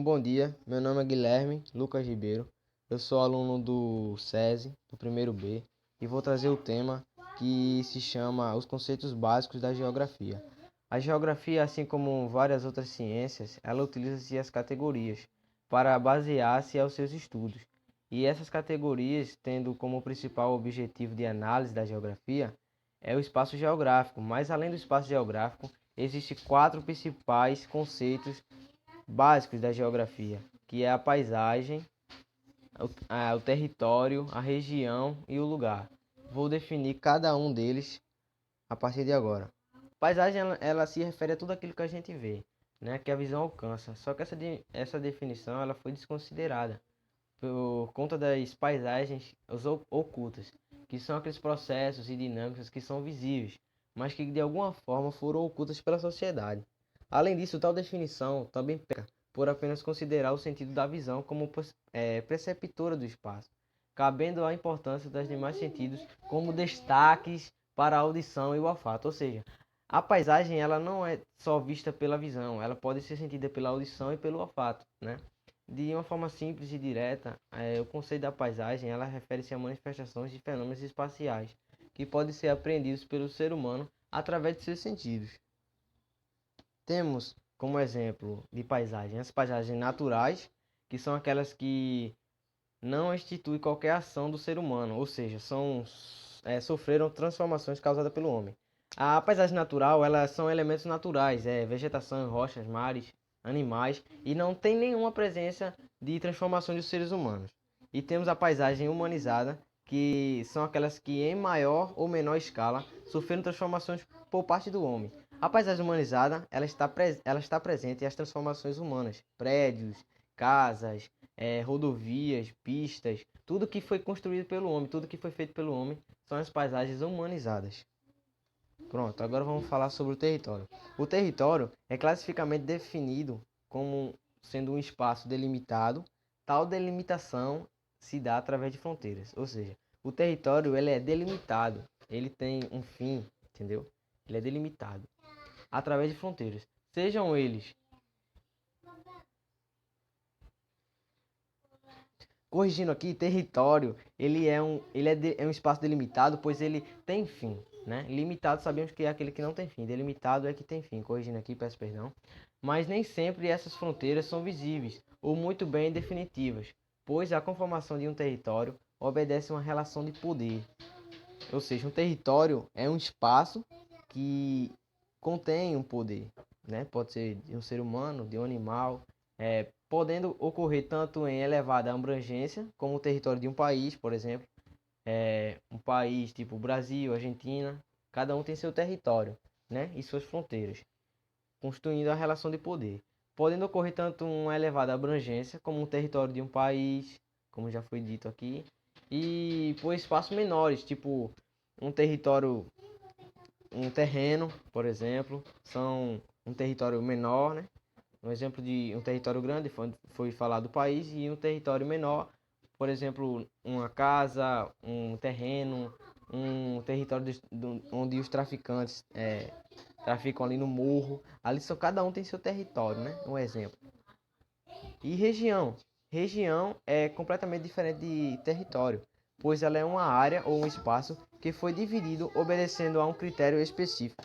Bom dia, meu nome é Guilherme Lucas Ribeiro, eu sou aluno do SESI, do primeiro B, e vou trazer o tema que se chama Os Conceitos Básicos da Geografia. A geografia, assim como várias outras ciências, ela utiliza-se as categorias para basear-se aos seus estudos. E essas categorias, tendo como principal objetivo de análise da geografia, é o espaço geográfico, mas além do espaço geográfico, existem quatro principais conceitos básicos da geografia, que é a paisagem, o território, a região e o lugar. Vou definir cada um deles a partir de agora. Paisagem ela se refere a tudo aquilo que a gente vê, né, que a visão alcança. Só que essa definição ela foi desconsiderada por conta das paisagens ocultas, que são aqueles processos e dinâmicas que são visíveis, mas que de alguma forma foram ocultas pela sociedade. Além disso, tal definição também peca por apenas considerar o sentido da visão como preceptora do espaço, cabendo a importância dos demais sentidos como destaques para a audição e o olfato. Ou seja, a paisagem ela não é só vista pela visão, ela pode ser sentida pela audição e pelo olfato, né? De uma forma simples e direta, o conceito da paisagem ela refere-se a manifestações de fenômenos espaciais que podem ser apreendidos pelo ser humano através de seus sentidos. Temos como exemplo de paisagem as paisagens naturais, que são aquelas que não instituem qualquer ação do ser humano, ou seja, sofreram transformações causadas pelo homem. A paisagem natural, elas são elementos naturais, vegetação, rochas, mares, animais, e não tem nenhuma presença de transformações dos seres humanos. E temos a paisagem humanizada, que são aquelas que em maior ou menor escala sofreram transformações por parte do homem. A paisagem humanizada, ela está presente em as transformações humanas, prédios, casas, rodovias, pistas, tudo que foi construído pelo homem, tudo que foi feito pelo homem, são as paisagens humanizadas. Pronto, agora vamos falar sobre o território. O território é classificamente definido como sendo um espaço delimitado. Tal delimitação se dá através de fronteiras, ou seja, o território ele é delimitado, ele tem um fim, entendeu? Ele é delimitado através de fronteiras, sejam eles. Corrigindo aqui, território, é um espaço delimitado, pois ele tem fim, né? Limitado sabemos que é aquele que não tem fim, delimitado é que tem fim. Corrigindo aqui, peço perdão. Mas nem sempre essas fronteiras são visíveis ou muito bem definitivas, pois a conformação de um território obedece a uma relação de poder. Ou seja, um território é um espaço que contém um poder, né? Pode ser de um ser humano, de um animal, podendo ocorrer tanto em elevada abrangência, como o território de um país, por exemplo, um país tipo Brasil, Argentina, cada um tem seu território, né? E suas fronteiras, constituindo a relação de poder. Podendo ocorrer tanto uma elevada abrangência, como um território de um país, como já foi dito aqui, e por espaços menores, tipo um território, um terreno, por exemplo, são um território menor, né? Um exemplo de um território grande foi falar do país, e um território menor, por exemplo, uma casa, um terreno, um território onde os traficantes traficam ali no morro. Ali só cada um tem seu território, né? Um exemplo. E região. Região é completamente diferente de território, pois ela é uma área ou um espaço que foi dividido obedecendo a um critério específico.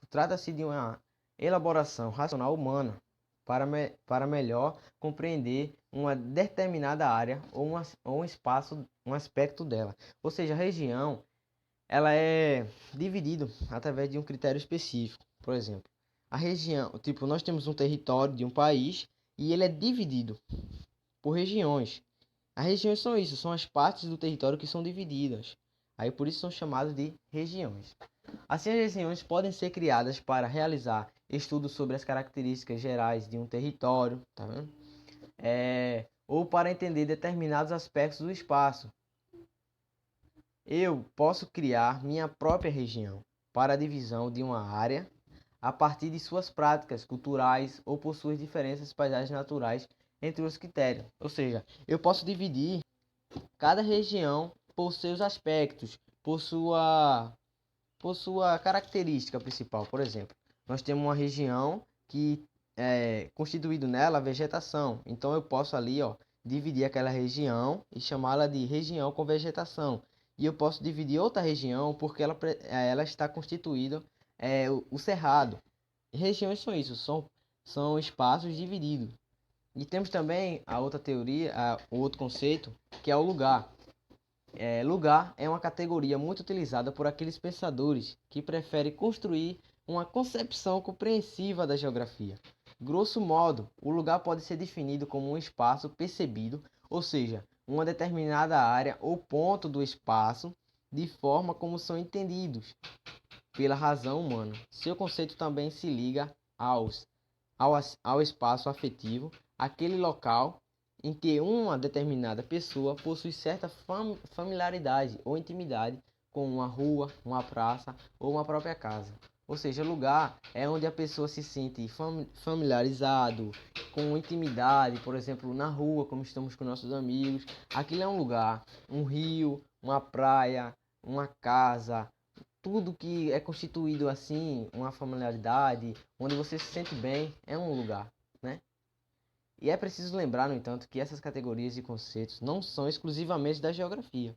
Trata-se de uma elaboração racional humana para melhor compreender uma determinada área ou um espaço, um aspecto dela. Ou seja, a região ela é dividida através de um critério específico. Por exemplo, a região, tipo, nós temos um território de um país e ele é dividido por regiões. As regiões são isso, são as partes do território que são divididas. Aí por isso são chamadas de regiões. Assim, as regiões podem ser criadas para realizar estudos sobre as características gerais de um território, tá vendo? Ou para entender determinados aspectos do espaço. Eu posso criar minha própria região para a divisão de uma área a partir de suas práticas culturais ou por suas diferenças paisagens naturais, entre os critérios. Ou seja, eu posso dividir cada região por seus aspectos, por sua característica principal. Por exemplo, nós temos uma região que constituído nela a vegetação. Então eu posso ali, ó, dividir aquela região e chamá-la de região com vegetação. E eu posso dividir outra região porque ela está constituída o cerrado. Regiões são isso, são espaços divididos. E temos também a outra teoria, o outro conceito, que é o lugar. Lugar é uma categoria muito utilizada por aqueles pensadores que preferem construir uma concepção compreensiva da geografia. Grosso modo, o lugar pode ser definido como um espaço percebido, ou seja, uma determinada área ou ponto do espaço, de forma como são entendidos pela razão humana. Seu conceito também se liga ao espaço afetivo, aquele local em que uma determinada pessoa possui certa familiaridade ou intimidade com uma rua, uma praça ou uma própria casa. Ou seja, lugar é onde a pessoa se sente familiarizado, com intimidade, por exemplo, na rua, como estamos com nossos amigos. Aquilo é um lugar, um rio, uma praia, uma casa, tudo que é constituído assim, uma familiaridade, onde você se sente bem, é um lugar, né? E é preciso lembrar, no entanto, que essas categorias e conceitos não são exclusivamente da geografia,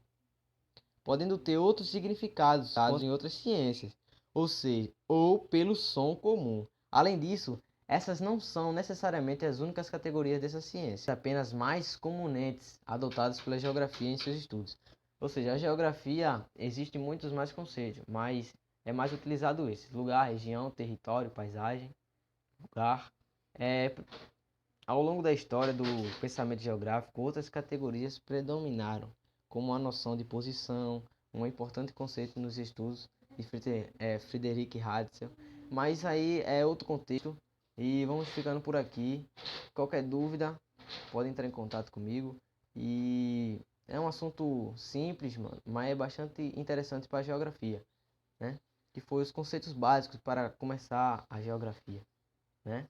podendo ter outros significados em outras ciências, ou seja, ou pelo som comum. Além disso, essas não são necessariamente as únicas categorias dessa ciência, apenas mais comumente adotadas pela geografia em seus estudos. Ou seja, a geografia existe muitos mais conceitos, mas é mais utilizado esses: lugar, região, território, paisagem, lugar. É, Ao longo da história do pensamento geográfico, outras categorias predominaram, como a noção de posição, um importante conceito nos estudos de Friedrich Ratzel. Mas aí é outro contexto e vamos ficando por aqui. Qualquer dúvida, pode entrar em contato comigo. E é um assunto simples, mano, mas é bastante interessante para a geografia, né? Que foi os conceitos básicos para começar a geografia, né?